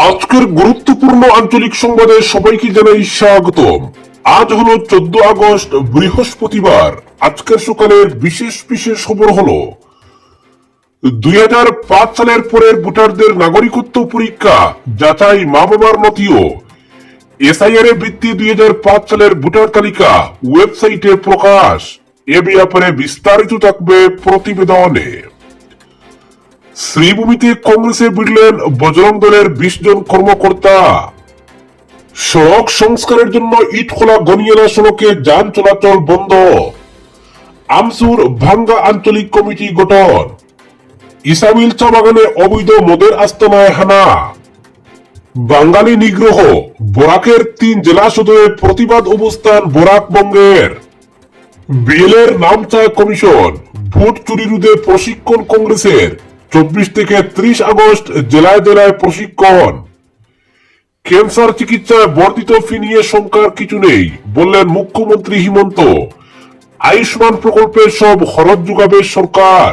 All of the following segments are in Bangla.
আজকের গুরুত্বপূর্ণ আঞ্চলিক সংবাদে সবাইকে জানাই স্বাগতম। আজ হলো 14 আগস্ট, বৃহস্পতিবার। আজকের সকালের বিশেষ বিশেষ খবর হলো 2005 সালের পরের ভোটারদের নাগরিকত্ব পরীক্ষা যাচাই, মা বাবার নথিও। এসআইআর এর ভিত্তি 2005 সালের ভোটার তালিকা ওয়েবসাইটে প্রকাশ। এ ব্যাপারে বিস্তারিত থাকবে প্রতিবেদনে। শ্রীভূমিতে কংগ্রেসে ভিড়লেন বজরং দলের 20 জন কর্মকর্তা। সড়ক সংস্কারের জন্য ইটখোলা গনিয়ালা সড়কে যান চলাচল বন্ধ। আমসুর ভাঙ্গা আঞ্চলিক কমিটি গঠন। ইসামিল চা বাগানে অবৈধ মদের আস্তানায় হানা। বাঙালি নিগ্রহ, বরাকের 3 জেলা সদরে প্রতিবাদ অবস্থান বরাক বঙ্গের। বিএলএর নাম চায় কমিশন। ভোট চুরি রোধে প্রশিক্ষণ কংগ্রেসের। 24 থেকে 30 আগস্ট জেলায় জেলায় প্রশিক্ষণ। ক্যান্সার চিকিৎসায় বর্ধিত ফি নিয়ে শঙ্কার কিছু নেই, বললেন মুখ্যমন্ত্রী হিমন্ত। আয়ুষ্মান প্রকল্পের সব খরচ যোগাবে সরকার।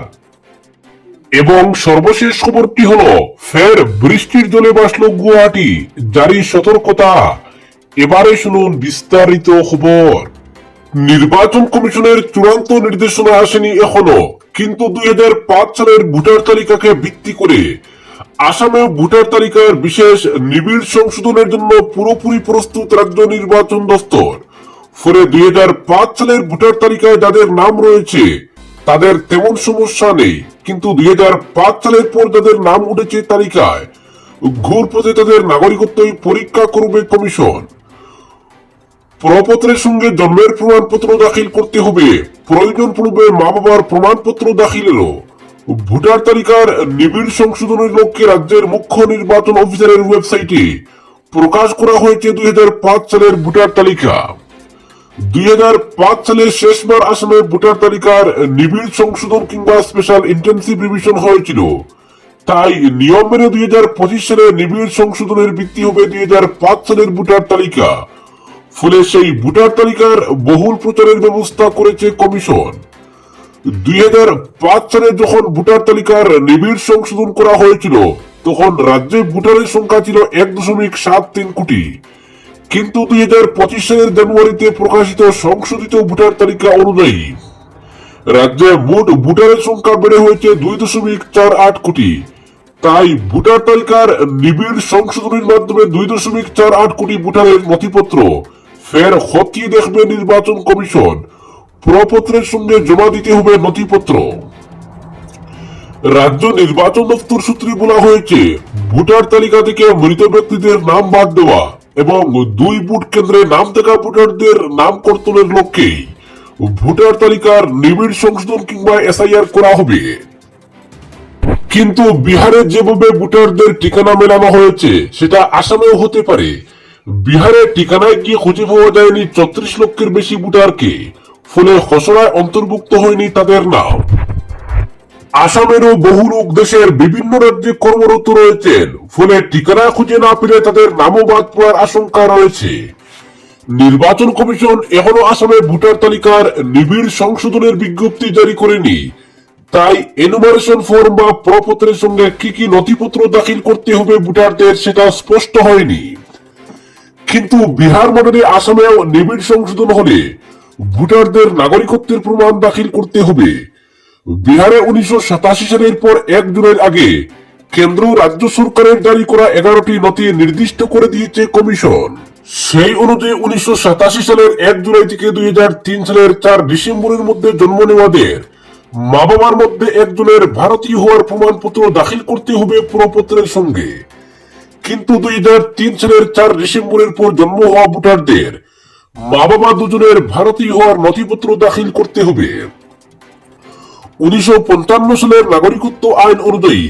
এবং সর্বশেষ খবরটি হলো, ফের বৃষ্টির জলে ভাসল গুয়াহাটি, জারি সতর্কতা। এবারে শুনুন বিস্তারিত খবর। নির্বাচন কমিশনের চূড়ান্ত নির্দেশনা আসেনি এখনো, কিন্তু 2005 সালের ভোটার তালিকাকে ভিত্তি করে আসামে ভোটার তালিকার বিশেষ নিবিড় সংশোধনের জন্য পুরোপুরি প্রস্তুত রাজ্য নির্বাচন দপ্তর। ফলে 2005 সালের ভোটার তালিকায় যাদের নাম রয়েছে তাদের তেমন সমস্যা নেই, কিন্তু 2005 সালের পর যাদের নাম উঠেছে তালিকায়, ঘুরপথে তাদের নাগরিকত্বই পরীক্ষা করবে কমিশন। প্রপত্রের সঙ্গে জন্মের প্রমাণপত্র দাখিল করতে হবে। প্রয়োজন পড়বে মা বাবার প্রমাণপত্র দাখিলেরও। ভোটার তালিকার নিবিড় সংশোধনের লক্ষ্যে রাজ্যের মুখ্য নির্বাচন অফিসারের ওয়েবসাইটে প্রকাশ করা হয়েছে 2005 সালের ভোটার তালিকা। 2005 সালে শেষবার আসামে ভোটার তালিকার নিবিড় সংশোধন কিংবা স্পেশাল ইন্টেন্সিভ রিভিশন হয়েছিল। তাই নিয়ম মেনে 2025 সালে নিবিড় সংশোধনের ভিত্তি হবে 2005 সালের ভোটার তালিকা। ফলে সেই ভোটার তালিকার বহুল প্রচারের ব্যবস্থা করেছে কমিশন। 2005 সালে যখন ভোটার তালিকার নিবিড় সংশোধন করা হয়েছিল তখন রাজ্যে ভোটারের সংখ্যা ছিল 1.73 কোটি, কিন্তু 2025 সালের জানুয়ারিতে প্রকাশিত সংশোধিত ভোটার তালিকা অনুযায়ী রাজ্যে মোট ভোটারের সংখ্যা বেড়ে হয়েছে 2.48 কোটি। তাই ভোটার তালিকার নিবিড় সংশোধনের মাধ্যমে 2.48 কোটি ভোটারের নথিপত্র ফের খতিয়ে দেখবে নির্বাচন কমিশন। প্রপত্রের সঙ্গে জমা দিতে হবে নথিপত্র। রাজ্য নির্বাচন দপ্তর সূত্রে বলা হয়েছে, ভোটার তালিকা থেকে মৃত ব্যক্তিদের নাম বাদ দেওয়া এবং 2 ভোট কেন্দ্রে নাম থাকা ভোটারদের নাম কর্তনের লক্ষ্যে ভোটার তালিকার নিবিড় সংশোধন কিংবা এসআইআর করা হবে। কিন্তু বিহারে যেভাবে ভোটারদের ঠিকানা মেলানো হয়েছে সেটা আসামেও হতে পারে। বিহারে ঠিকানায় গিয়ে খুঁজে পাওয়া যায়নি 34 লক্ষের বেশি ভোটারকে, ফলে খসড়ায় অন্তর্ভুক্ত হয়নি তাদের নাম। আসামেরও বহু লোক দেশের বিভিন্ন রাজ্যে কর্মরত রয়েছেন, ফলে ঠিকানা খুঁজে না পেলে তাদের নামও বাদ পড়ার আশঙ্কা রয়েছে। নির্বাচন কমিশন এখনো আসামে ভোটার তালিকার নিবিড় সংশোধনের বিজ্ঞপ্তি জারি করেনি। তাই এনুমারেশন ফর্ম বা প্রপত্রের সঙ্গে কি কি নথিপত্র দাখিল করতে হবে ভোটারদের সেটা স্পষ্ট হয়নি। কিন্তু বিহার মডেলে আসামেও নিবিড় সংশোধন হলে ভোটারদের নাগরিকত্বের প্রমাণ দাখিল করতে হবে। বিহারে 1987 সালের পর 1 জুনের আগে কেন্দ্র রাজ্য সরকারের জারি করা 11টি নথি নির্দিষ্ট করে দিয়েছে কমিশন। সেই অনুযায়ী 1987 সালের 1 জুলাই থেকে 2003 সালের 4 ডিসেম্বরের মধ্যে জন্ম নেওয়াদের মা বাবার মধ্যে একজনের ভারতীয় হওয়ার প্রমাণপত্র দাখিল করতে হবে প্রপত্রের সঙ্গে। কিন্তু 2003 সালের 4 ডিসেম্বরের পর জন্ম হওয়া ভোটারদের মা বাবা দুজনের ভারতীয় হওয়ার নথিপত্র দাখিল করতে হবে। 1955 সালের নাগরিকত্ব আইন অনুযায়ী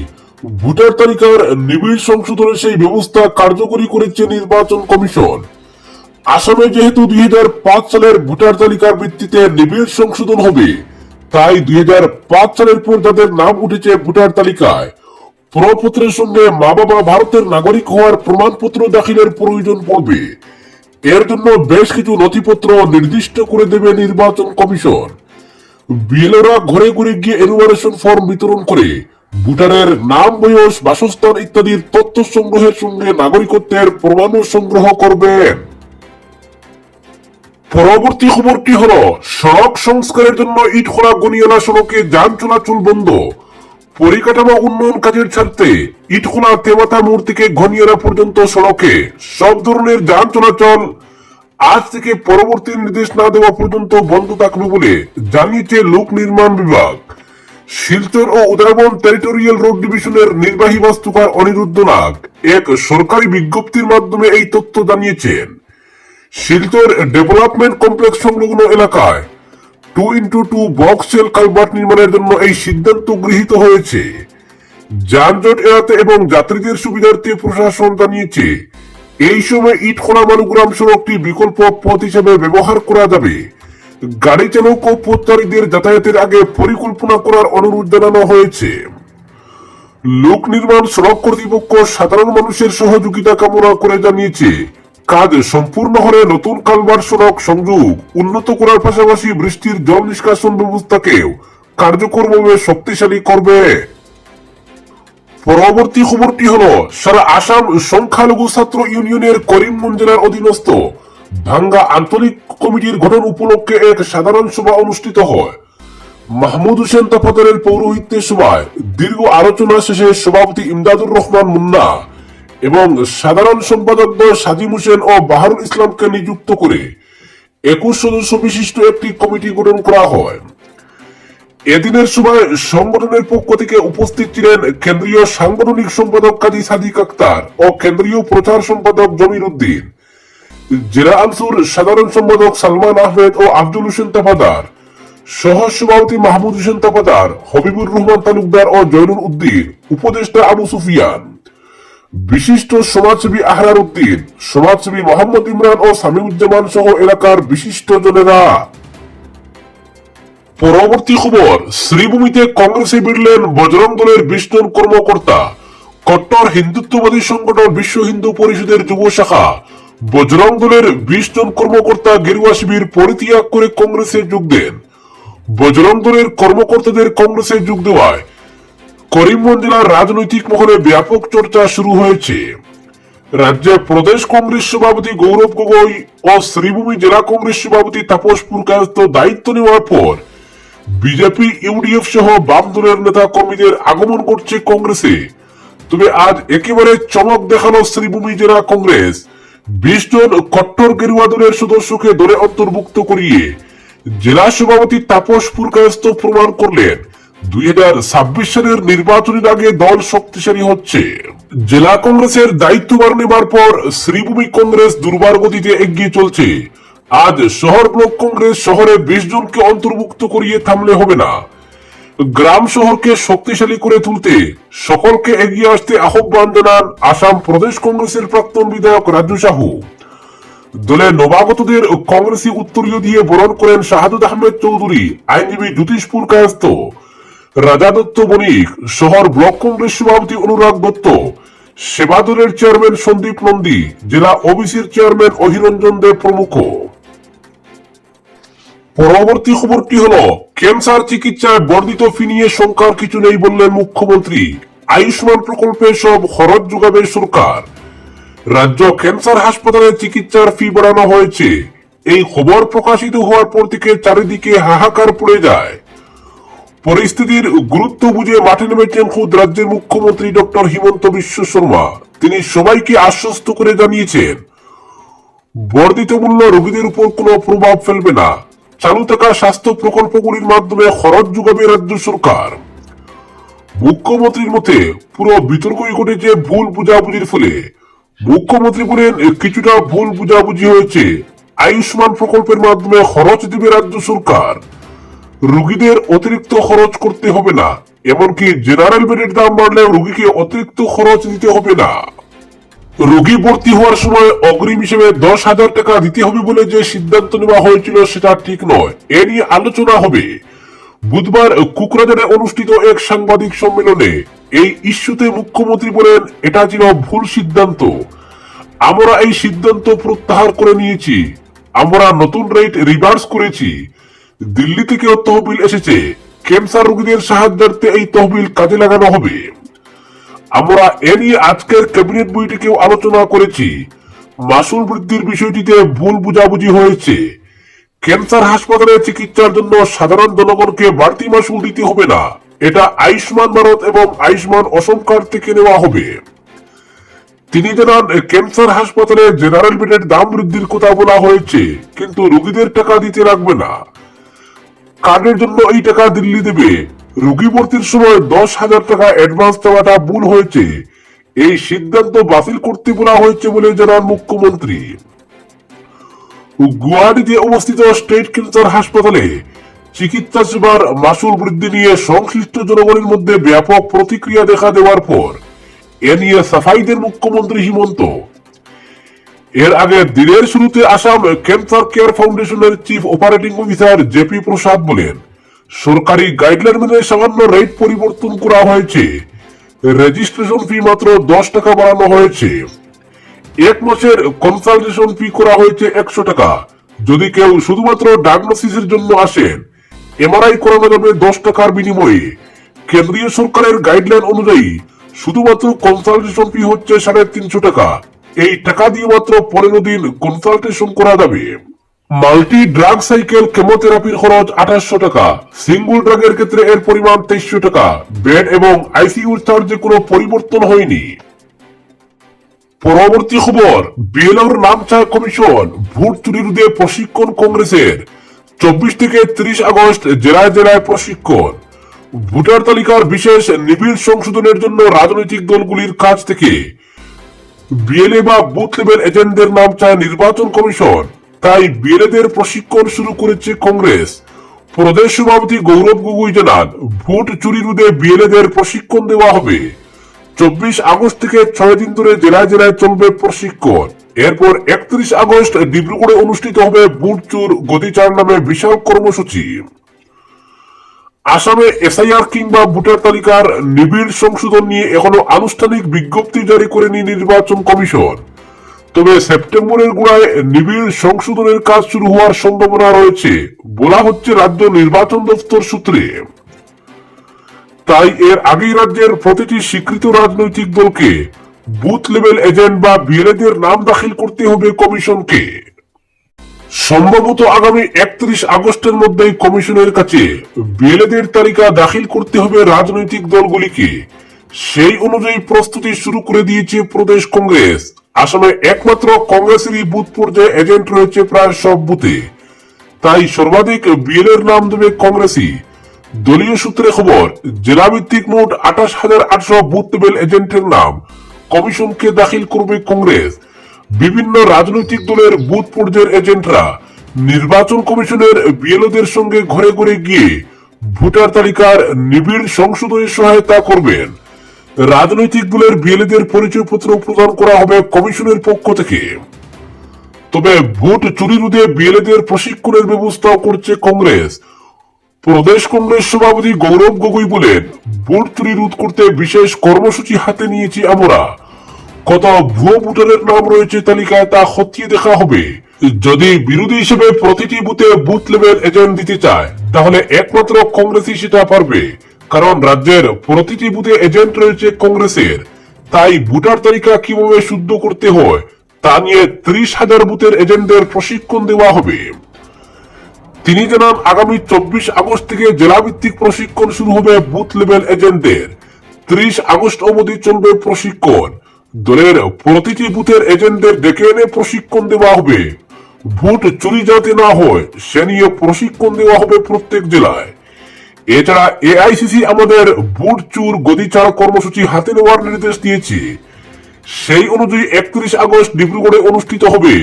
ভোটার তালিকার নিবিড় সংশোধনের সেই ব্যবস্থা কার্যকরী করেছে নির্বাচন কমিশন। আসামে যেহেতু 2005 সালের ভোটার তালিকার ভিত্তিতে নিবিড় সংশোধন হবে, তাই 2005 সালের পর যাদের নাম উঠেছে ভোটার তালিকায় প্রপত্রের সঙ্গে মা বাবা ভারতের নাগরিক হওয়ার প্রমাণপত্র দাখিলের প্রয়োজন পড়বে। এর জন্য বেশ কিছু নথিপত্র নির্দিষ্ট করে দেবে নির্বাচন কমিশন। বিএলওরা ঘরে ঘরে গিয়ে এনুমারেশন ফর্ম বিতরণ করে ভোটারের নাম, বয়স, বাসস্থান ইত্যাদির তথ্য সংগ্রহের সঙ্গে নাগরিকত্বের প্রমাণও সংগ্রহ করবেন। পরবর্তী খবরটি হলো সড়ক সংস্কারের জন্য ইটখোলা গনিয়ালা সড়কে যান চলাচল বন্ধ। পরিকাঠামো উন্নয়ন কাজের স্বার্থে ইটখোলা তেমাতা মোড় থেকে ঘনিয়ালা পর্যন্ত সড়কে সব ধরনের যান চলাচল আজ থেকে পরবর্তী নির্দেশ না দেওয়া পর্যন্ত বন্ধ থাকবে বলে জানিয়েছে লোক নির্মাণ বিভাগ। শিলচর ও উদয়বন টেরিটোরিয়াল রোড ডিভিশনের নির্বাহী বাস্তুকার অনিরুদ্ধ নাগ এক সরকারি বিজ্ঞপ্তির মাধ্যমে এই তথ্য জানিয়েছেন। শিলচর ডেভেলপমেন্ট কমপ্লেক্স সংলগ্ন এলাকায় 2x2 বক্স সেল কালভার্ট নির্মাণের জন্য এই সিদ্ধান্ত গৃহীত হয়েছে। যানজট এড়াতে এবং যাত্রীদের সুবিধার্থে প্রশাসন জানিয়েছে এই সময় ইটখোলা মালুগ্রাম সড়কটি বিকল্প পথ হিসেবে ব্যবহার করা যাবে। গাড়ি চালক ও পথচারীদের যাতায়াতের আগে পরিকল্পনা করার অনুরোধ জানানো হয়েছে। লোক নির্মাণ সড়ক কর্তৃপক্ষ সাধারণ মানুষের সহযোগিতা কামনা করে জানিয়েছে কাজ সম্পূর্ণ হলে নতুন কালভার্ট সড়ক সংযোগ উন্নত করার পাশাপাশি বৃষ্টির জল নিষ্কাশন ব্যবস্থাকেও কার্যকরভাবে শক্তিশালী করবে। পরবর্তী খবরটি হলো সারা আসাম সংখ্যালঘু ছাত্র ইউনিয়নের করিমগঞ্জ জেলার অধীনস্থ ভাঙ্গা আঞ্চলিক কমিটির গঠন উপলক্ষে এক সাধারণ সভা অনুষ্ঠিত হয়। মাহমুদ হোসেন তাফাদারের পৌরোহিত্যে সভায় দীর্ঘ আলোচনা শেষে সভাপতি ইমদাদুর রহমান মুন্না এবং সাধারণ সম্পাদক সাজিম হোসেন ও বাহারুল ইসলামকে নিযুক্ত করে 21 সদস্য বিশিষ্ট একটি কমিটি গঠন করা হয়। এদিনের সভায় সংগঠনের পক্ষ থেকে উপস্থিত ছিলেন কেন্দ্রীয় সাংগঠনিক সম্পাদক কাজী সাদিক আক্তার ও কেন্দ্রীয় প্রচার সম্পাদক জমির উদ্দিন, জেলা আনসুর সাধারণ সম্পাদক সালমান আহমেদ ও আফজল হোসেন তাফাদার, সহ সভাপতি মাহমুদ হোসেন তাফাদার, হবিবুর রহমান তালুকদার ও জয়নুল উদ্দিন, উপদেষ্টা আবু সুফিয়ান, বিশিষ্ট সমাজসেবী আহরার উদ্দিন, সমাজসেবী মোহাম্মদ ইমরান ও সামিউজ্জামান সহ এলাকার বিশিষ্ট জনেরা। পরবর্তী খবর শ্রীভূমিতে কংগ্রেসে ভিড়লেন বজরং দলের 20 জন কর্মকর্তা। কট্টর হিন্দুত্ববাদী সংগঠন বিশ্ব হিন্দু পরিষদের যুব শাখা বজরং দলের 20 জন কর্মকর্তা গেরুয়া শিবির পরিত্যাগ করে কংগ্রেসে যোগ দেন। বজরং দলের কর্মকর্তাদের কংগ্রেসে যোগ দেওয়ায় করিমগঞ্জ জেলার রাজনৈতিক মহলে ব্যাপক চর্চা শুরু হয়েছে। রাজ্যের প্রদেশ কংগ্রেস সভাপতি গৌরব গগৈ ও শ্রীভূমি জেলা কংগ্রেস সভাপতি তাপস পুরকায়স্থ দায়িত্ব নেওয়ার পর বিজেপি, ইউডিএফ সহ বাম দলের নেতা কর্মীদের আগমন করছে কংগ্রেসে। তবে আজ একেবারে চমক দেখালো শ্রীভূমি জেলা কংগ্রেস 20 জন কট্টর গেরুয়া দলের সদস্যকে দলে অন্তর্ভুক্ত করিয়ে জেলা সভাপতি তাপস পুরকায়স্থ প্রমাণ করলেন 2026 সালের নির্বাচনের আগে দল শক্তিশালী হচ্ছে। জেলা কংগ্রেসের দায়িত্বভার নেবার পর শ্রীভূমি কংগ্রেস দুর্বার গতিতে এগিয়ে চলছে। আজ শহর ব্লক কংগ্রেস শহরে 20 জনকে অন্তর্ভুক্ত করিয়ে থামলে হবে না। গ্রাম শহরকে শক্তিশালী করে তুলতে সকলকে এগিয়ে আসতে আহ্বান জানান আসাম প্রদেশ কংগ্রেসের প্রাক্তন বিধায়ক রাজু সাহু। দলের নবাগতদের কংগ্রেসি উত্তরীয় দিয়ে বরণ করেন শাহাদুত আহমেদ চৌধুরী, আইনজীবী জ্যোতিষপুর কায়স্থ, রাজা দত্ত বণিক, শহর ব্লক কংগ্রেস সভাপতি অনুরাগ দত্ত, সেবা দলের চেয়ারম্যান সন্দীপ নন্দী, জেলা ওবিসির চেয়ারম্যান অহিরঞ্জন দেব প্রমুখ। পরবর্তী খবরটি হলো ক্যান্সার চিকিৎসায় বর্ধিত ফি নিয়ে শঙ্কার কিছু নেই বললেন মুখ্যমন্ত্রী। আয়ুষ্মান প্রকল্পে সব খরচ যোগাবে সরকার। রাজ্য ক্যান্সার হাসপাতালে চিকিৎসার ফি বাড়ানো হয়েছে। এই খবর প্রকাশিত হওয়ার পর থেকে চারিদিকে হাহাকার পড়ে যায়। পরিস্থিতির গুরুত্ব বুঝে মাঠে নেমেছেন খুদ রাজ্যের মুখ্যমন্ত্রী ডক্টর হিমন্ত বিশ্ব শর্মা। তিনি সবাইকে আশ্বস্ত করে জানিয়েছেন বর্ধিত মূল্য রোগীদের উপর কোনো প্রভাব ফেলবে না। চালু থাকা স্বাস্থ্য প্রকল্পগুলির মাধ্যমে খরচ যোগাবে রাজ্য সরকার। মুখ্যমন্ত্রীর মতে পুরো বিতর্কই ঘটেছে ভুল বুঝাবুঝির ফলে। মুখ্যমন্ত্রী বলেন কিছুটা ভুল বুঝাবুঝি হয়েছে। আয়ুষ্মান প্রকল্পের মাধ্যমে খরচ দিবে রাজ্য সরকার। রোগীদের অতিরিক্ত খরচ করতে হবে না, এমনকি জেনারেল বেডের দাম বাড়লেও রোগীকে অতিরিক্ত খরচ দিতে হবে না। রোগী ভর্তি হওয়ার সময় অগ্রিম হিসেবে 10,000 টাকা দিতে হবে বলে যে সিদ্ধান্ত নেওয়া হয়েছিল সেটা ঠিক নয়। এ নিয়ে আলোচনা হবে। বুধবার কুকরাঝারে অনুষ্ঠিত এক সাংবাদিক সম্মেলনে এই ইস্যুতে মুখ্যমন্ত্রী বলেন এটা ছিল ভুল সিদ্ধান্ত। আমরা এই সিদ্ধান্ত প্রত্যাহার করে নিয়েছি। আমরা নতুন রেট রিভার্স করেছি। দিল্লি থেকে তহবিল এসেছে, ক্যান্সার রোগীদের সাহায্যার্থে এই তহবিল কাজে লাগানো হবে। আমরা এ নিয়ে আজকের ক্যাবিনেট বৈঠকেও আলোচনা করেছি। মাসুল বৃদ্ধির বিষয়টিতে ভুল বুঝাবুঝি হয়েছে। ক্যান্সার হাসপাতালে চিকিৎসার জন্য সাধারণ জনগণকে বাড়তি মাসুল দিতে হবে না, এটা আয়ুষ্মান ভারত এবং আয়ুষ্মান অসম কার্ড থেকে নেওয়া হবে। তিনি জানান, ক্যান্সার হাসপাতালে জেনারেল বেডের দাম বৃদ্ধির কথা বলা হয়েছে, কিন্তু রোগীদের টাকা দিতে লাগবে না। কার্ডের জন্য এই টাকা দিল্লি দেবে। রোগী ভর্তির সময় 10,000 টাকা অ্যাডভান্স দেওয়াটা ভুল হয়েছে। এই সিদ্ধান্ত বাতিল করতে বলা হয়েছে বলে জানান মুখ্যমন্ত্রী। গুয়াহাটিতে অবস্থিত স্টেট ক্যান্সার হাসপাতালে চিকিৎসা সেবার মাসুল বৃদ্ধি নিয়ে সংশ্লিষ্ট জনগণের মধ্যে ব্যাপক প্রতিক্রিয়া দেখা দেওয়ার পর এ নিয়ে সাফাই দেন মুখ্যমন্ত্রী হিমন্ত। এর আগে দিনের শুরুতে আসাম ক্যান্সার কেয়ার ফাউন্ডেশনের চিফ অপারেটিং অফিসার জেপি প্রসাদ বলেন, সরকারি গাইডলাইন মেনে সামান্য রেট পরিবর্তন করা হয়েছে। রেজিস্ট্রেশন ফি মাত্র 10 টাকা বাড়ানো হয়েছে। 1 মাসের কনসালটেশন ফি করা হয়েছে 100 টাকা। যদি কেউ শুধুমাত্র ডায়াগনোসিসের জন্য আসেন, এমআরআই করানো যাবে 10 টাকার বিনিময়ে। কেন্দ্রীয় সরকারের গাইডলাইন অনুযায়ী শুধুমাত্র কনসালটেশন ফি হচ্ছে 350 টাকা। এই টাকা দিয়ে মাত্র 15 দিন কনসালটেশন করা যাবে। মাল্টি ড্রাগ সাইকেল কেমোথেরাপির খরচ 2800 টাকা। সিঙ্গল ড্রাগের ক্ষেত্রে এর পরিমাণ 2300 টাকা। বেড এবং আইসিইউ চার্জে কোনো পরিবর্তন হয়নি। পরবর্তী খবর, বিএলওর নাম চায় কমিশন। ভোট চুরি রোধে প্রশিক্ষণ কংগ্রেসের। 24 থেকে 30 আগস্ট জেলায় জেলায় প্রশিক্ষণ। ভোটার তালিকার বিশেষ নিবিড় সংশোধনের জন্য রাজনৈতিক দলগুলির কাছ থেকে বিএলএ বা বুথ লেভেল এজেন্টদের নাম চায় নির্বাচন কমিশন। তাই বিএলএদের প্রশিক্ষণ শুরু করেছে কংগ্রেস। প্রদেশ সভাপতি গৌরব গগৈ জানান, ভোট চুরি রোধে বিএলএদের প্রশিক্ষণ দেওয়া হবে। 24 আগস্ট থেকে 6 দিন ধরে জেলায় জেলায় চলবে প্রশিক্ষণ। এরপর 31 আগস্ট ডিব্রুগড়ে অনুষ্ঠিত হবে বুট চোর গদিচার নামে বিশাল কর্মসূচি। আসামে এসআইআর কিংবা ভোটার তালিকার নিবিড় সংশোধন নিয়ে এখনো আনুষ্ঠানিক বিজ্ঞপ্তি জারি করেনি নির্বাচন কমিশন। তবে সেপ্টেম্বরের গোড়ায় নিবিড় সংশোধনের কাজ শুরু হওয়ার সম্ভাবনা রয়েছে বলা হচ্ছে রাজ্য নির্বাচন দপ্তর সূত্রে। তাই এর আগেই রাজ্যের প্রতিটি স্বীকৃত রাজনৈতিক দলকে বুথ লেভেল এজেন্ট বা বিএলএদের নাম দাখিল করতে হবে কমিশনকে। সম্ভবত আগামী 31 আগস্টের মধ্যেই কমিশনের কাছে বিএলএদের তালিকা দাখিল করতে হবে রাজনৈতিক দলগুলিকে। সেই অনুযায়ী প্রস্তুতি শুরু করে দিয়েছে প্রদেশ কংগ্রেস। আসামে একমাত্র কংগ্রেসেরই বুথ পর্যায়ে এজেন্ট রয়েছে প্রায় সব বুথে। তাই সর্বাধিক বিএলএর নাম দেবে কংগ্রেসই। দলীয় সূত্রে খবর, জেলা ভিত্তিক মোট 28,800 বুথ লেভেল এজেন্টের নাম কমিশনকে দাখিল করবে কংগ্রেস। বিভিন্ন রাজনৈতিক দলের বুথ পর্যায়ের এজেন্টরা নির্বাচন কমিশনের বিএলওদের সঙ্গে ঘরে ঘরে গিয়ে ভোটার তালিকার নিবিড় সংশোধনে সহায়তা করবেন। রাজনৈতিক দলের বিএলএদের পরিচয়পত্র প্রদান করা হবে কমিশনের পক্ষ থেকে। তবে ভোট চুরি রোধে বিএলএদের প্রশিক্ষণের ব্যবস্থাও করছে কংগ্রেস। প্রদেশ কংগ্রেস সভাপতি গৌরব গগৈ বলেন, ভোট চুরি রোধ করতে বিশেষ কর্মসূচি হাতে নিয়েছি আমরা। কত ভুয়ো ভোটারের নাম রয়েছে তালিকায় তা খতিয়ে দেখা হবে। যদি বিরোধী হিসেবে প্রতিটি বুথে বুথ লেভেল এজেন্ট দিতে চায়, তাহলে একমাত্র কংগ্রেসই সেটা পারবে। কারণ রাজ্যের প্রতিটি বুথে এজেন্ট রয়েছে কংগ্রেসের। তাই ভোটার তালিকা কিভাবে শুদ্ধ করতে হয় তা নিয়ে 30,000 বুথের এজেন্টদের প্রশিক্ষণ দেওয়া হবে। তিনি জানান, আগামী 24 আগস্ট থেকে জেলা ভিত্তিক প্রশিক্ষণ শুরু হবে বুথ লেভেল এজেন্টদের। 30 আগস্ট অবধি চলবে প্রশিক্ষণ। দলের প্রতিটি বুথের এজেন্টদের ডেকে এনে প্রশিক্ষণ দেওয়া হবে। ভোট চুরি যাতে না হয় সে নিয়ে প্রশিক্ষণ দেওয়া হবে প্রত্যেক জেলায়। এছাড়া এআইসিসি আমাদের ভোট চোর গদিচার কর্মসূচি হাতে নেওয়ার নির্দেশ দিয়েছে। সেই অনুযায়ী 31 আগস্ট ডিব্রুগড়ে অনুষ্ঠিত হবে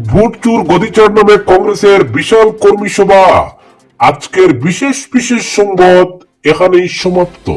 ভোট চোর গদিচার নামে কংগ্রেসের বিশাল কর্মী সভা। আজকের বিশেষ সংবাদ এখানেই সমাপ্ত।